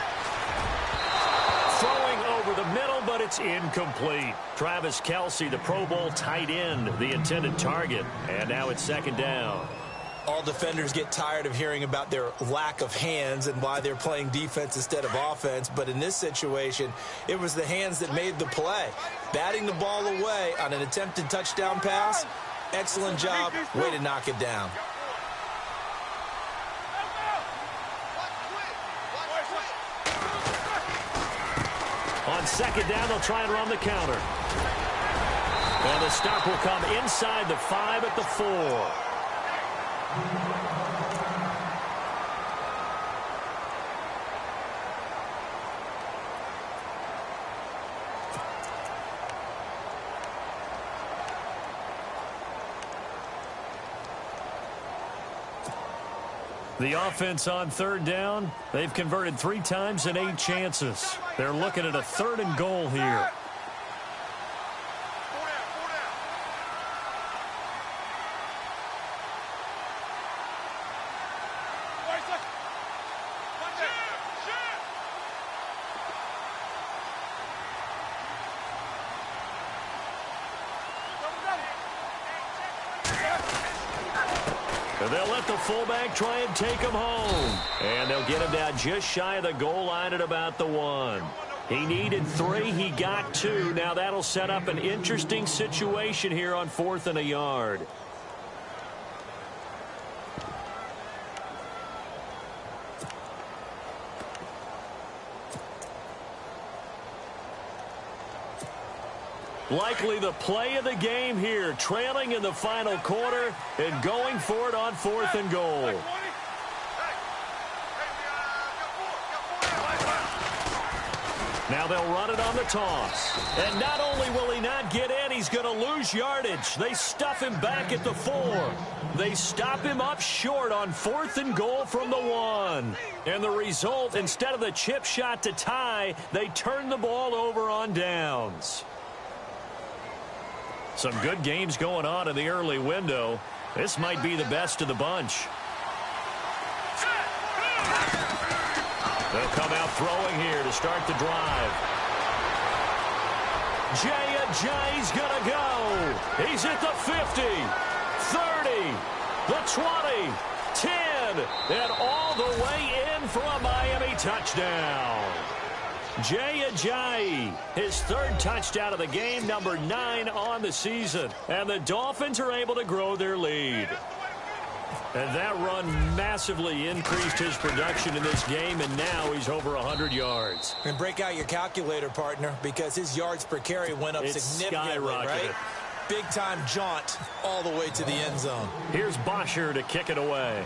Throwing over the middle, but it's incomplete. Travis Kelce, the Pro Bowl tight end, the intended target. And now it's 2nd down. All defenders get tired of hearing about their lack of hands and why they're playing defense instead of offense. But in this situation, it was the hands that made the play. Batting the ball away on an attempted touchdown pass. Excellent job. Way to knock it down. On 2nd down, they'll try and run the counter. And the stop will come inside the 5 at the 4. The offense on 3rd down, they've converted 3 times in 8 chances. They're looking at a 3rd and goal here. And they'll let the fullback try and take him home. And they'll get him down just shy of the goal line at about the 1. He needed 3. He got 2. Now that'll set up an interesting situation here on 4th and a yard. Likely the play of the game here, trailing in the final quarter and going for it on 4th and goal. Now they'll run it on the toss. And not only will he not get in, he's going to lose yardage. They stuff him back at the 4. They stop him up short on 4th and goal from the 1. And the result, instead of the chip shot to tie, they turn the ball over on downs. Some good games going on in the early window. This might be the best of the bunch. They'll come out throwing here to start the drive. Jay's going to go. He's at the 50, 30, the 20, 10, and all the way in for a Miami touchdown. Jay, his 3rd touchdown of the game, number 9 on the season. And the Dolphins are able to grow their lead. And that run massively increased his production in this game, and now he's over 100 yards. And break out your calculator, partner, because his yards per carry went up significantly, right? Big-time jaunt all the way to the end zone. Here's Bosher to kick it away.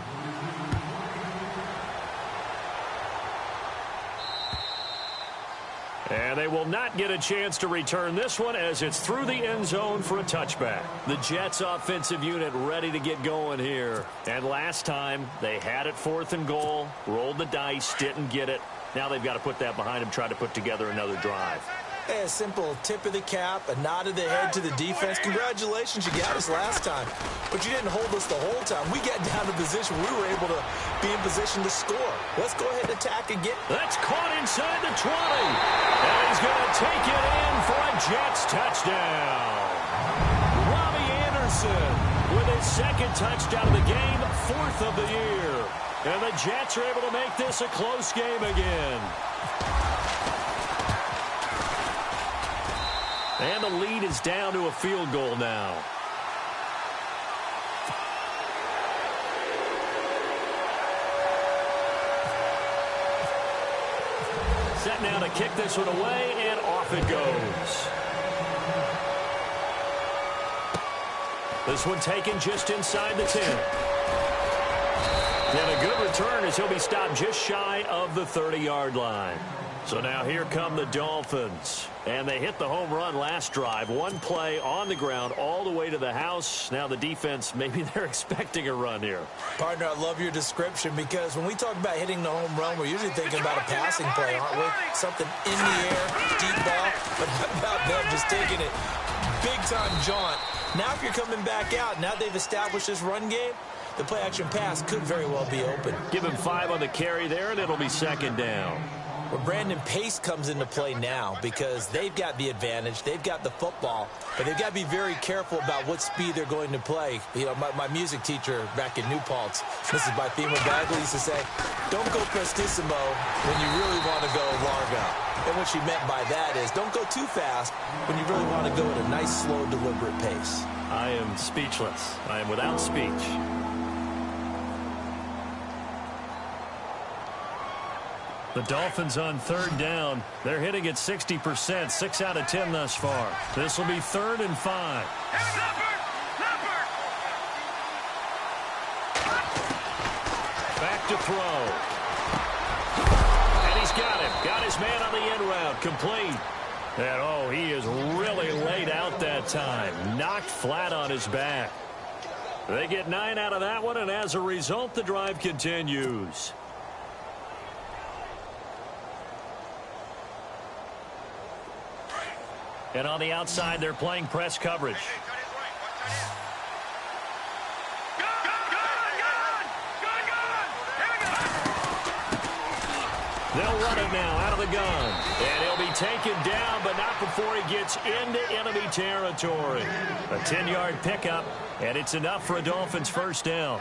And they will not get a chance to return this one as it's through the end zone for a touchback. The Jets offensive unit ready to get going here. And last time they had it 4th and goal, rolled the dice, didn't get it. Now they've got to put that behind them, try to put together another drive. A simple tip of the cap, a nod of the head to the defense. Congratulations, you got us last time. But you didn't hold us the whole time. We got down to position. We were able to be in position to score. Let's go ahead and attack again. That's caught inside the 20. And he's going to take it in for a Jets touchdown. Robbie Anderson with his second touchdown of the game, 4th of the year. And the Jets are able to make this a close game again. And the lead is down to a field goal now. Set now to kick this one away, and off it goes. This one taken just inside the 10. And a good return as he'll be stopped just shy of the 30-yard line. So now here come the Dolphins. And they hit the home run last drive. One play on the ground all the way to the house. Now the defense, maybe they're expecting a run here. Partner, I love your description because when we talk about hitting the home run, we're usually thinking about a passing play, aren't we? Something in the air, deep ball. But how about them just taking it big-time jaunt? Now if you're coming back out, now they've established this run game, the play-action pass could very well be open. Give him 5 on the carry there, and it'll be second down. Well, Brandon, pace comes into play now because they've got the advantage. They've got the football, but they've got to be very careful about what speed they're going to play. You know, my music teacher back in New Paltz, Mrs. Bythema Bagley, used to say, don't go prestissimo when you really want to go largo. And what she meant by that is don't go too fast when you really want to go at a nice, slow, deliberate pace. I am speechless. I am without speech. The Dolphins on 3rd down. They're hitting at 60%, 6 out of 10 thus far. This will be 3rd and 5. Back to throw. And he's got him. Got his man on the end route. Complete. And, oh, he is really laid out that time. Knocked flat on his back. They get 9 out of that one, and as a result, the drive continues. And on the outside, they're playing press coverage. They'll run it now out of the gun. And he'll be taken down, but not before he gets into enemy territory. A 10-yard pickup, and it's enough for a Dolphins first down.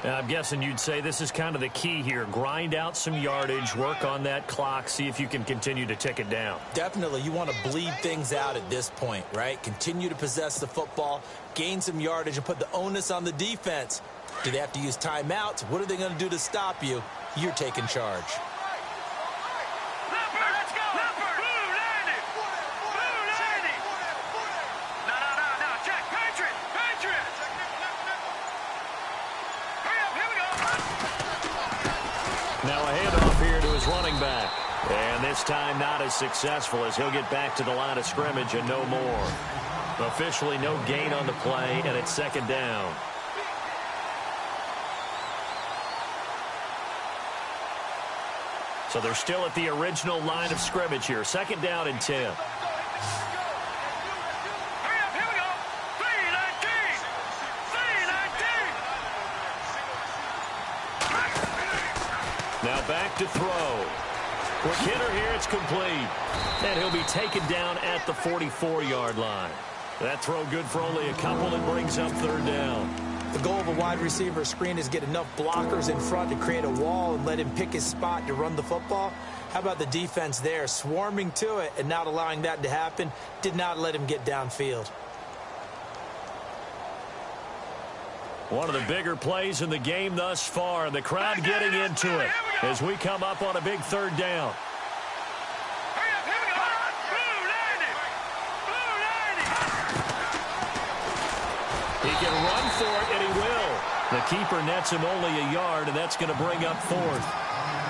I'm guessing you'd say this is kind of the key here. Grind out some yardage, work on that clock, see if you can continue to tick it down. Definitely. You want to bleed things out at this point, right? Continue to possess the football, gain some yardage, and put the onus on the defense. Do they have to use timeouts? What are they going to do to stop you? You're taking charge. Now a handoff here to his running back. And this time not as successful as he'll get back to the line of scrimmage and no more. Officially no gain on the play, and it's second down. So they're still at the original line of scrimmage here. Second down and 10. Now back to throw. Quick hitter here, it's complete. And he'll be taken down at the 44-yard line. That throw good for only a couple and brings up third down. The goal of a wide receiver screen is get enough blockers in front to create a wall and let him pick his spot to run the football. How about the defense there, swarming to it and not allowing that to happen? Did not let him get downfield. One of the bigger plays in the game thus far. The crowd getting into it as we come up on a big third down. He can run for it, and he will. The keeper nets him only a yard, and that's going to bring up fourth.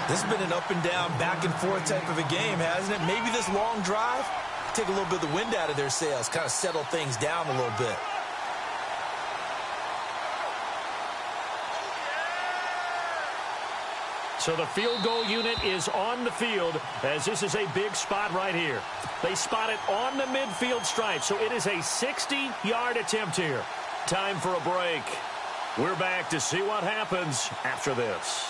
This has been an up and down, back and forth type of a game, hasn't it? Maybe this long drive, take a little bit of the wind out of their sails, kind of settle things down a little bit. So the field goal unit is on the field as this is a big spot right here. They spot it on the midfield stripe, so it is a 60-yard attempt here. Time for a break. We're back to see what happens after this.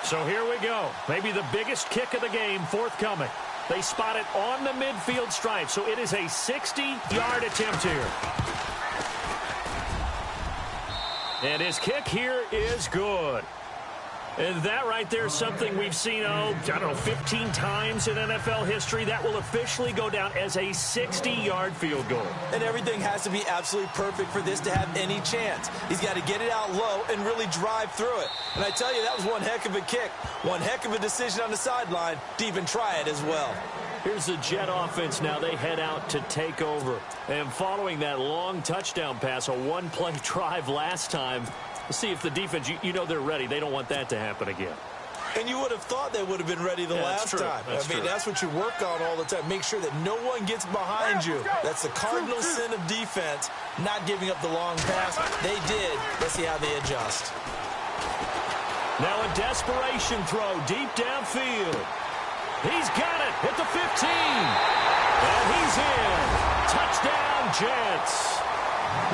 So here we go. Maybe the biggest kick of the game forthcoming. They spot it on the midfield stripe, so it is a 60-yard attempt here. And his kick here is good. And that right there is something we've seen, 15 times in NFL history. That will officially go down as a 60-yard field goal. And everything has to be absolutely perfect for this to have any chance. He's got to get it out low and really drive through it. And I tell you, that was one heck of a kick. One heck of a decision on the sideline to even try it as well. Here's the Jet offense now. They head out to take over. And following that long touchdown pass, a one-play drive last time, let's see if the defense, you know they're ready. They don't want that to happen again. And you would have thought they would have been ready the last time. That's what you work on all the time. Make sure that no one gets behind you. That's the cardinal sin of defense, not giving up the long pass. They did. Let's see how they adjust. Now a desperation throw deep downfield. He's got it at the 15. And he's in. Touchdown, Jets.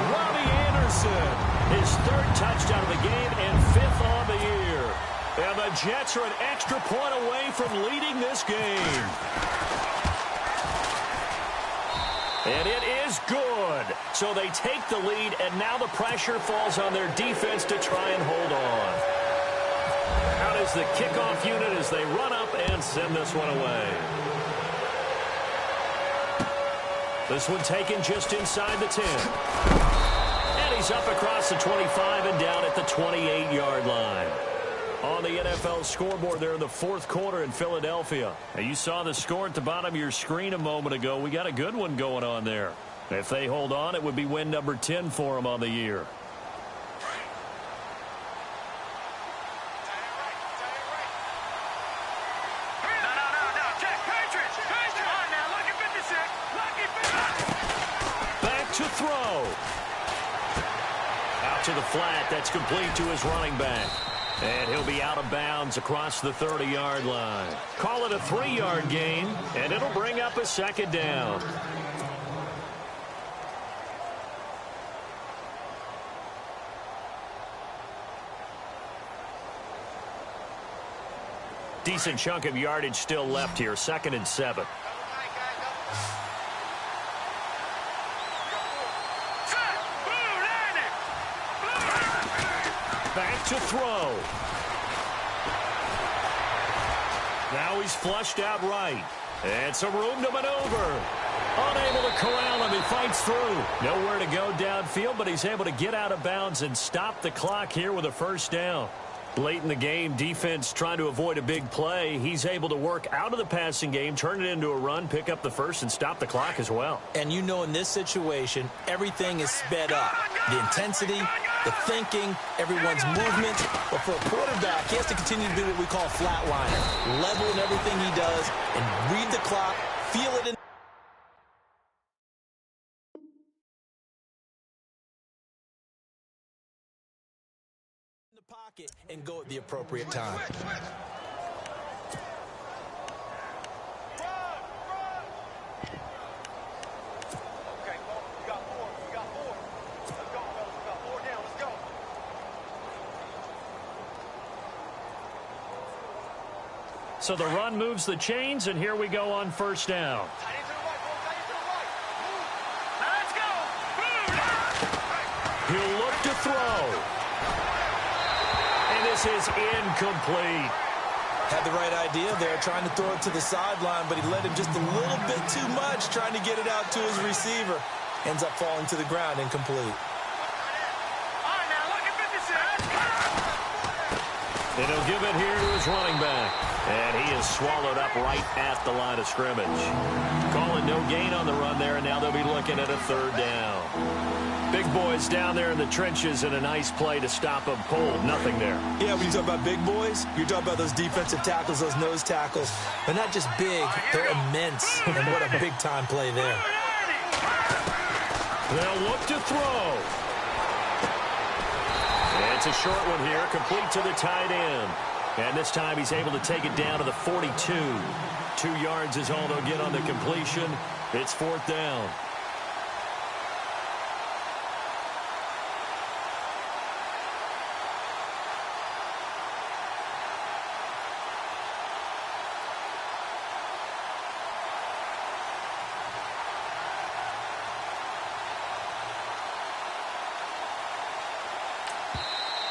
Robbie Anderson, his third touchdown of the game and fifth on the year. And the Jets are an extra point away from leading this game. And it is good. So they take the lead, and now the pressure falls on their defense to try and hold on. Out is the kickoff unit as they run up and send this one away. This one taken just inside the 10. And he's up across the 25 and down at the 28-yard line. On the NFL scoreboard there in the fourth quarter in Philadelphia. Now you saw the score at the bottom of your screen a moment ago. We got a good one going on there. If they hold on, it would be win number 10 for them on the year. To throw. Out to the flat. That's complete to his running back. And he'll be out of bounds across the 30-yard line. Call it a 3-yard gain, and it'll bring up a second down. Decent chunk of yardage still left here. 2nd and 7. Back to throw. Now he's flushed out right. And some room to maneuver. Unable to corral him. He fights through. Nowhere to go downfield, but he's able to get out of bounds and stop the clock here with a first down. Late in the game, defense trying to avoid a big play. He's able to work out of the passing game, turn it into a run, pick up the first, and stop the clock as well. And you know in this situation, everything is sped up. The intensity, the thinking, everyone's movement. But for a quarterback, he has to continue to do what we call flatliner. Level in everything he does and read the clock, feel it in the pocket and go at the appropriate time. So the run moves the chains, and here we go on first down. He'll look to throw. And this is incomplete. Had the right idea there, trying to throw it to the sideline, but he led him just a little bit too much, trying to get it out to his receiver. Ends up falling to the ground, incomplete. And he'll give it here to his running back. And he is swallowed up right at the line of scrimmage. Calling no gain on the run there, and now they'll be looking at a third down. Big boys down there in the trenches, and a nice play to stop them cold. Nothing there. Yeah, when you talk about big boys, you're talking about those defensive tackles, those nose tackles. They're not just big, they're immense. And what a big-time play there. They'll look to throw. It's a short one here, complete to the tight end. And this time he's able to take it down to the 42. 2 yards is all they'll get on the completion. It's fourth down.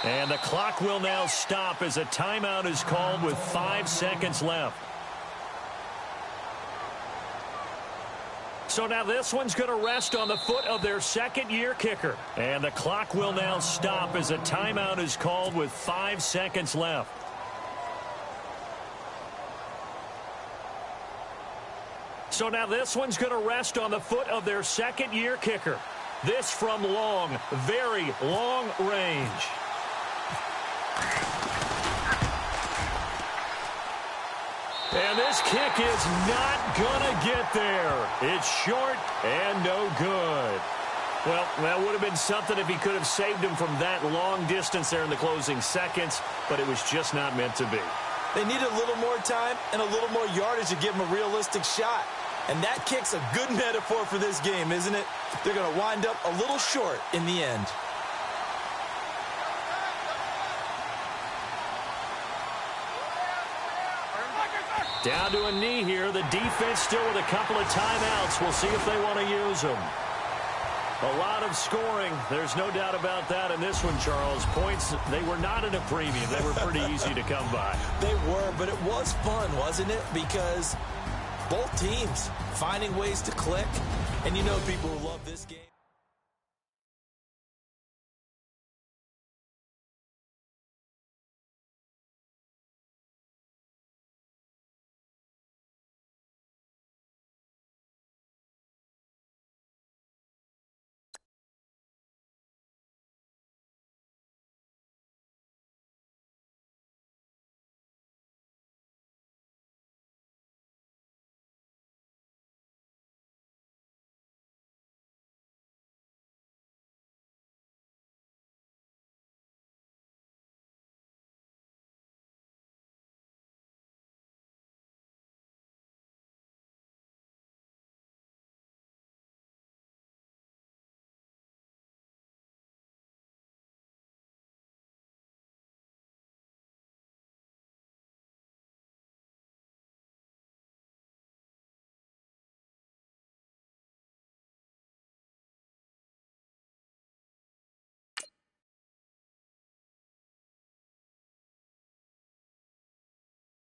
And the clock will now stop as a timeout is called with 5 seconds left. So now this one's going to rest on the foot of their second-year kicker. And the clock will now stop as a timeout is called with 5 seconds left. So now this one's going to rest on the foot of their second-year kicker. This from long, very long range. And this kick is not going to get there. It's short and no good. Well, that would have been something if he could have saved him from that long distance there in the closing seconds, but it was just not meant to be. They need a little more time and a little more yardage to give him a realistic shot. And that kick's a good metaphor for this game, isn't it? They're going to wind up a little short in the end. Down to a knee here. The defense still with a couple of timeouts. We'll see if they want to use them. A lot of scoring. There's no doubt about that in this one, Charles. Points, they were not in a premium. They were pretty easy to come by. They were, but it was fun, wasn't it? Because both teams finding ways to click. And you know people who love this game.